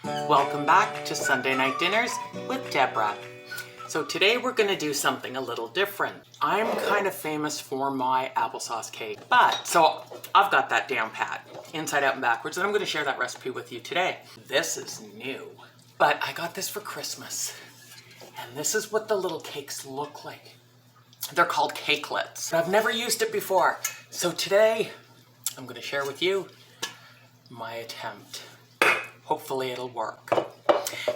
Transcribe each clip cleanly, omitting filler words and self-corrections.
Welcome back to Sunday Night Dinners with Deborah. So today we're going to do something a little different. I'm kind of famous for my applesauce cake, so I've got that down pat, inside out and backwards, and I'm going to share that recipe with you today. This is new, but I got this for Christmas, and this is what the little cakes look like. They're called cakelets, but I've never used it before. So today I'm going to share with you my attempt. Hopefully it'll work.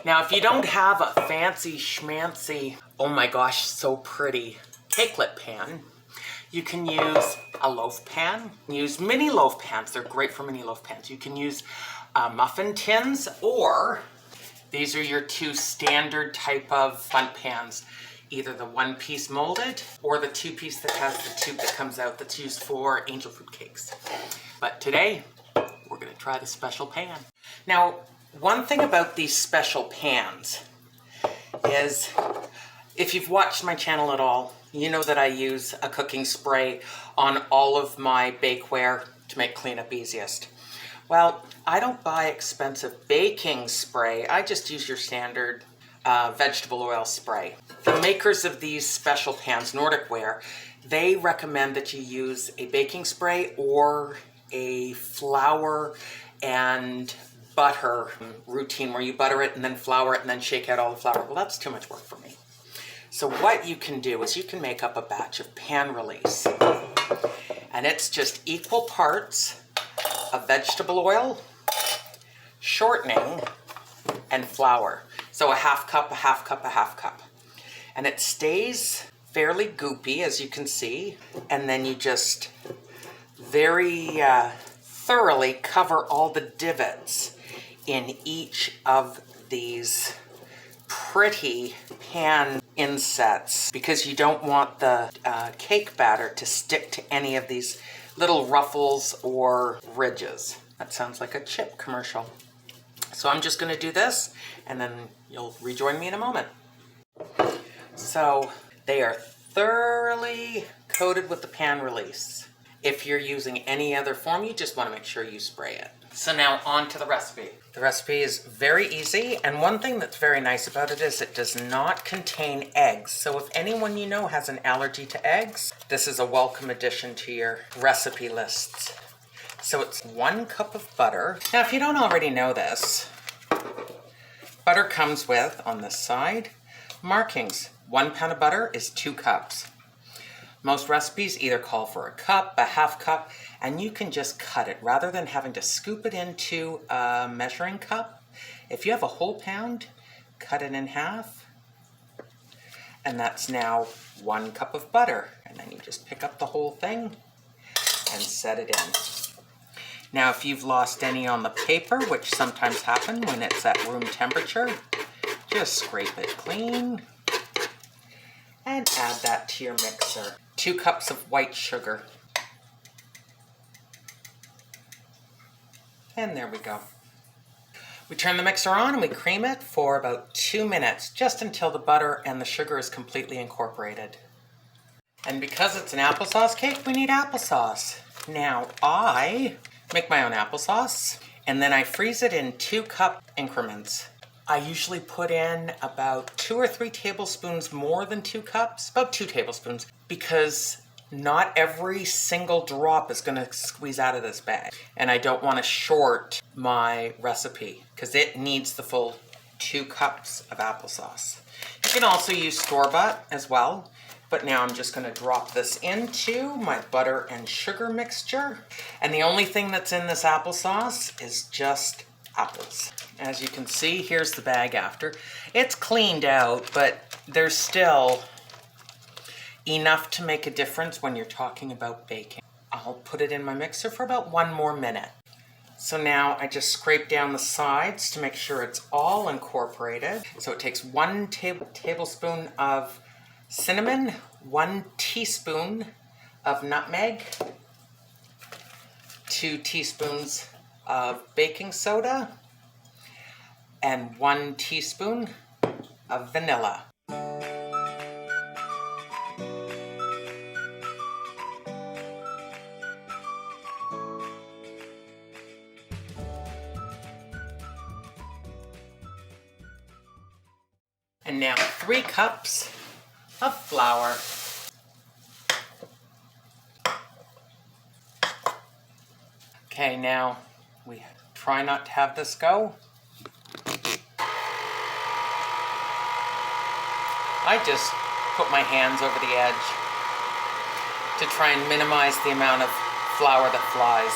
Now, if you don't have a fancy schmancy, oh my gosh, so pretty cakelet pan, you can use a loaf pan. Use mini loaf pans. They're great for mini loaf pans. You can use muffin tins, or these are your two standard type of bundt pans. Either the one-piece molded or the two-piece that has the tube that comes out that's used for angel food cakes. But today, we're going to try the special pan. Now, one thing about these special pans is, if you've watched my channel at all, you know that I use a cooking spray on all of my bakeware to make cleanup easiest. Well, I don't buy expensive baking spray. I just use your standard vegetable oil spray. The makers of these special pans, Nordic Ware, they recommend that you use a baking spray or a flour and butter routine where you butter it and then flour it and then shake out all the flour. Well, that's too much work for me. So what you can do is you can make up a batch of pan release, and it's just equal parts of vegetable oil, shortening, and flour. So a half cup, a half cup, a half cup. And it stays fairly goopy, as you can see. And then you just very thoroughly cover all the divots in each of these pretty pan insets, because you don't want the cake batter to stick to any of these little ruffles or ridges. That sounds like a chip commercial. So I'm just going to do this, and then you'll rejoin me in a moment. So they are thoroughly coated with the pan release. If you're using any other form, you just want to make sure you spray it. So now on to the recipe. The recipe is very easy, and one thing that's very nice about it is it does not contain eggs. So if anyone you know has an allergy to eggs, this is a welcome addition to your recipe lists. So it's 1 cup of butter. Now, if you don't already know this, butter comes with, on this side, markings. 1 pound of butter is 2 cups. Most recipes either call for a cup, a half cup, and you can just cut it rather than having to scoop it into a measuring cup. If you have a whole pound, cut it in half, and that's now 1 cup of butter. And then you just pick up the whole thing and set it in. Now, if you've lost any on the paper, which sometimes happen when it's at room temperature, just scrape it clean and add that to your mixer. 2 cups of white sugar. And there we go. We turn the mixer on and we cream it for about 2 minutes, just until the butter and the sugar is completely incorporated. And because it's an applesauce cake, we need applesauce. Now, I make my own applesauce, and then I freeze it in 2 cup increments. I usually put in about 2 or 3 tablespoons more than 2 cups, about 2 tablespoons, because not every single drop is going to squeeze out of this bag. And I don't want to short my recipe, because it needs the full 2 cups of applesauce. You can also use store-bought as well. But now I'm just going to drop this into my butter and sugar mixture. And the only thing that's in this applesauce is just apples. As you can see, here's the bag after. It's cleaned out, but there's still enough to make a difference when you're talking about baking. I'll put it in my mixer for about 1 more minute. So now I just scrape down the sides to make sure it's all incorporated. So it takes 1 tablespoon of cinnamon, 1 teaspoon of nutmeg, 2 teaspoons of baking soda, and 1 teaspoon of vanilla. And now 3 cups of flour. Okay, now we try not to have this go. I just put my hands over the edge to try and minimize the amount of flour that flies.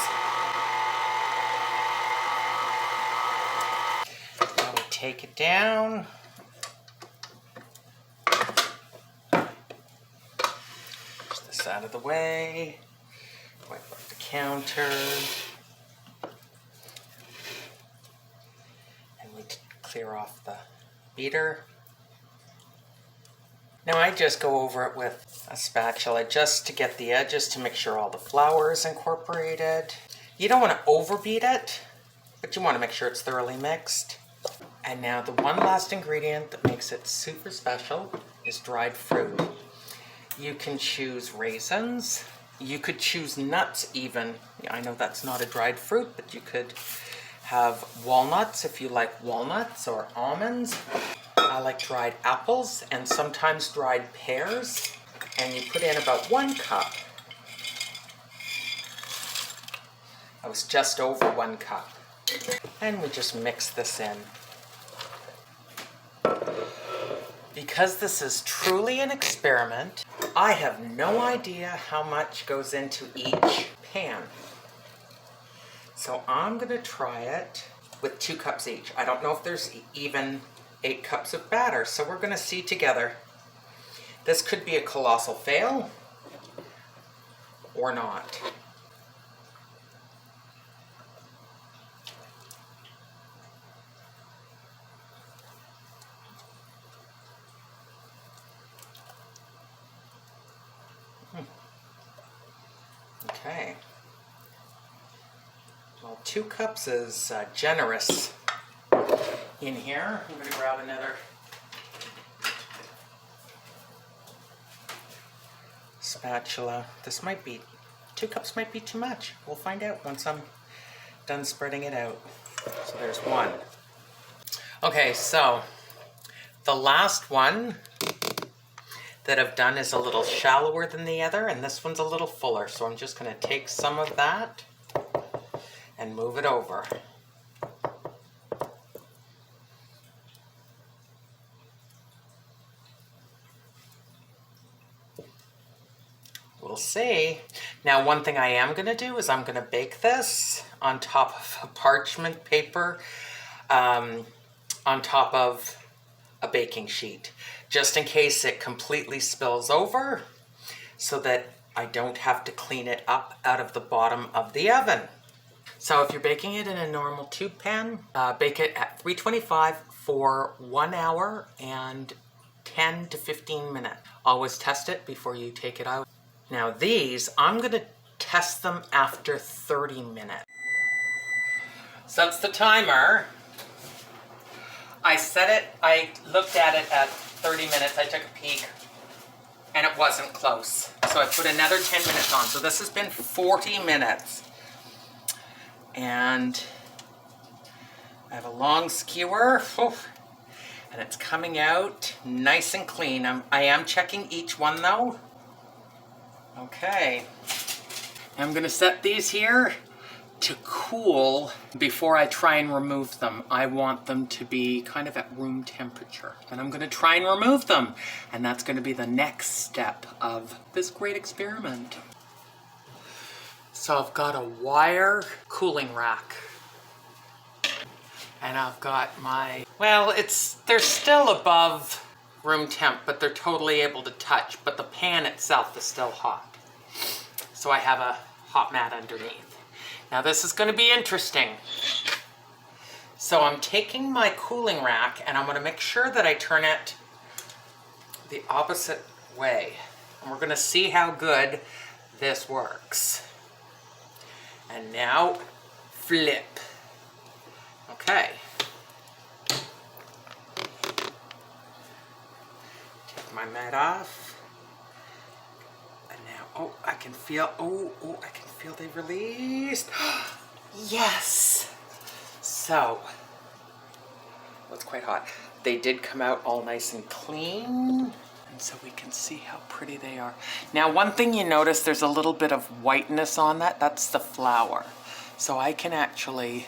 Now we take it down. Push this out of the way. Wipe up the counter. And we clear off the beater. Now I just go over it with a spatula just to get the edges to make sure all the flour is incorporated. You don't want to overbeat it, but you want to make sure it's thoroughly mixed. And now the one last ingredient that makes it super special is dried fruit. You can choose raisins. You could choose nuts even. I know that's not a dried fruit, but you could have walnuts if you like walnuts, or almonds. I like dried apples and sometimes dried pears. And you put in about 1 cup. I was just over 1 cup. And we just mix this in. Because this is truly an experiment, I have no idea how much goes into each pan. So I'm going to try it with 2 cups each. I don't know if there's even 8 cups of batter, so we're going to see together. This could be a colossal fail or not. Okay. Well, 2 cups is generous in here. I'm going to grab another spatula. This might be, 2 cups might be too much. We'll find out once I'm done spreading it out. So there's 1. Okay, so the last one that I've done is a little shallower than the other, and this one's a little fuller. So I'm just going to take some of that and move it over. We'll see. Now, one thing I am going to do is I'm going to bake this on top of a parchment paper, on top of a baking sheet, just in case it completely spills over, so that I don't have to clean it up out of the bottom of the oven. So if you're baking it in a normal tube pan, bake it at 325 for 1 hour and 10 to 15 minutes. Always test it before you take it out. Now these, I'm going to test them after 30 minutes. So that's the timer. I set it, I looked at it at 30 minutes, I took a peek, and it wasn't close. So I put another 10 minutes on. So this has been 40 minutes. And I have a long skewer, and it's coming out nice and clean. I am checking each one though. Okay, I'm going to set these here to cool before I try and remove them. I want them to be kind of at room temperature. And I'm going to try and remove them. And that's going to be the next step of this great experiment. So I've got a wire cooling rack. And I've got my, well, they're still above room temp, but they're totally able to touch, but the pan itself is still hot. So I have a hot mat underneath. Now this is going to be interesting. So I'm taking my cooling rack and I'm going to make sure that I turn it the opposite way. And we're going to see how good this works. And now flip. Okay. My mat off, and now, oh, I can feel they released. Yes. So it's quite hot. They did come out all nice and clean. And so we can see how pretty they are. Now, one thing you notice, there's a little bit of whiteness on that. That's the flour. So I can actually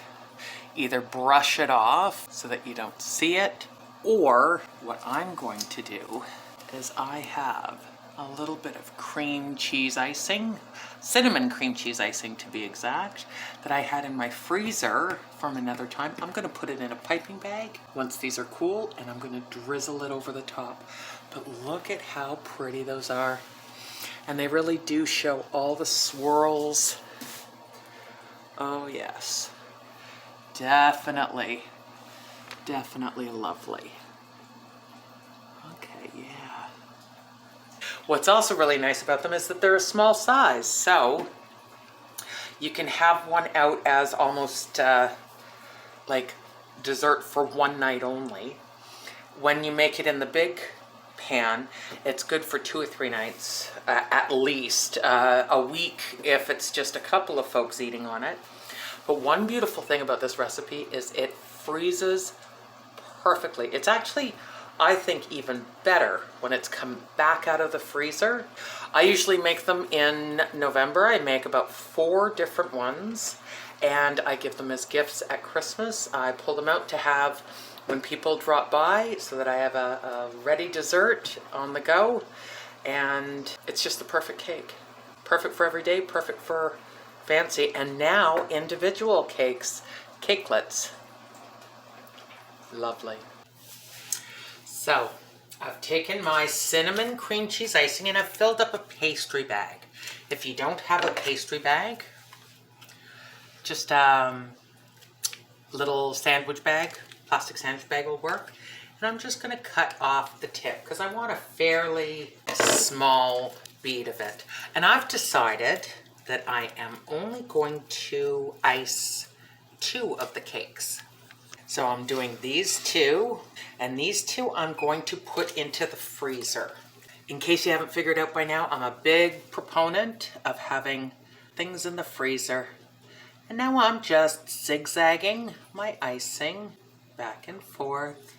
either brush it off so that you don't see it, or what I'm going to do is I have a little bit of cream cheese icing, cinnamon cream cheese icing to be exact, that I had in my freezer from another time. I'm gonna put it in a piping bag once these are cool, and I'm gonna drizzle it over the top. But look at how pretty those are. And they really do show all the swirls. Oh yes, definitely, definitely lovely. Okay, yeah. What's also really nice about them is that they're a small size, so you can have one out as almost like dessert for one night only. When you make it in the big pan, it's good for 2 or 3 nights, at least, a week if it's just a couple of folks eating on it. But one beautiful thing about this recipe is it freezes perfectly. It's actually, I think, even better when it's come back out of the freezer. I usually make them in November. I make about 4 different ones, and I give them as gifts at Christmas. I pull them out to have when people drop by so that I have a ready dessert on the go. And it's just the perfect cake. Perfect for every day, perfect for fancy. And now individual cakes, cakelets. Lovely. So I've taken my cinnamon cream cheese icing and I've filled up a pastry bag. If you don't have a pastry bag, just little sandwich bag, plastic sandwich bag will work. And I'm just gonna cut off the tip because I want a fairly small bead of it. And I've decided that I am only going to ice 2 of the cakes. So I'm doing these 2, and these 2 I'm going to put into the freezer. In case you haven't figured out by now, I'm a big proponent of having things in the freezer. And now I'm just zigzagging my icing back and forth.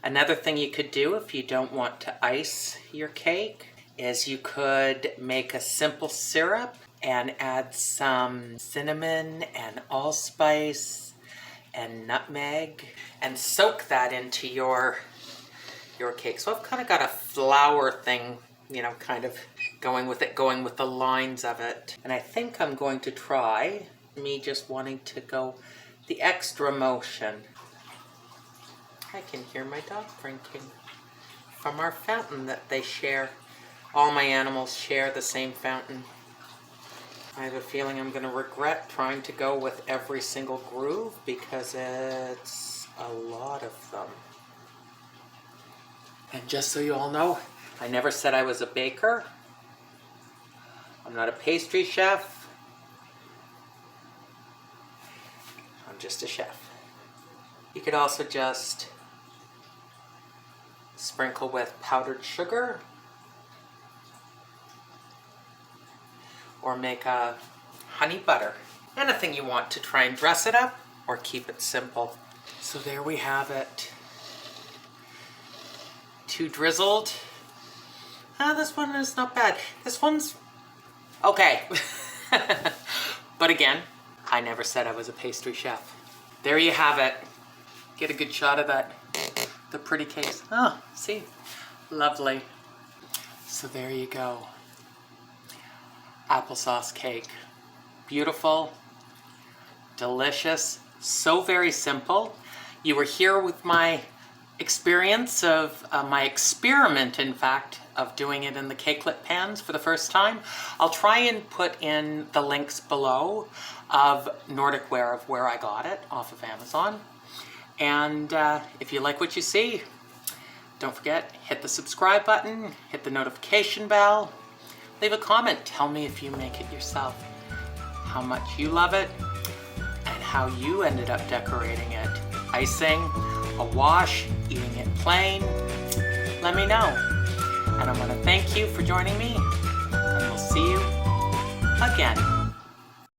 Another thing you could do if you don't want to ice your cake is you could make a simple syrup and add some cinnamon and allspice and nutmeg and soak that into your cake. So I've kind of got a flour thing, you know, kind of going with it, going with the lines of it. And I think I'm going to try me just wanting to go the extra motion. I can hear my dog drinking from our fountain that they share. All my animals share the same fountain. I have a feeling I'm going to regret trying to go with every single groove because it's a lot of them. And just so you all know, I never said I was a baker. I'm not a pastry chef. I'm just a chef. You could also just sprinkle with powdered sugar or make a honey butter. Anything you want to try and dress it up or keep it simple. So there we have it. 2 drizzled. This one is not bad. This one's okay. But again, I never said I was a pastry chef. There you have it. Get a good shot of that. The pretty cakes. Oh, see? Lovely. So there you go. Applesauce cake. Beautiful, delicious, so very simple. You were here with my experience of, my experiment, in fact, of doing it in the cakelet pans for the first time. I'll try and put in the links below of Nordic Ware, of where I got it off of Amazon. And if you like what you see, don't forget, hit the subscribe button, hit the notification bell, leave a comment, tell me if you make it yourself, how much you love it, and how you ended up decorating it. Icing, a wash, eating it plain, let me know. And I want to thank you for joining me, and we'll see you again.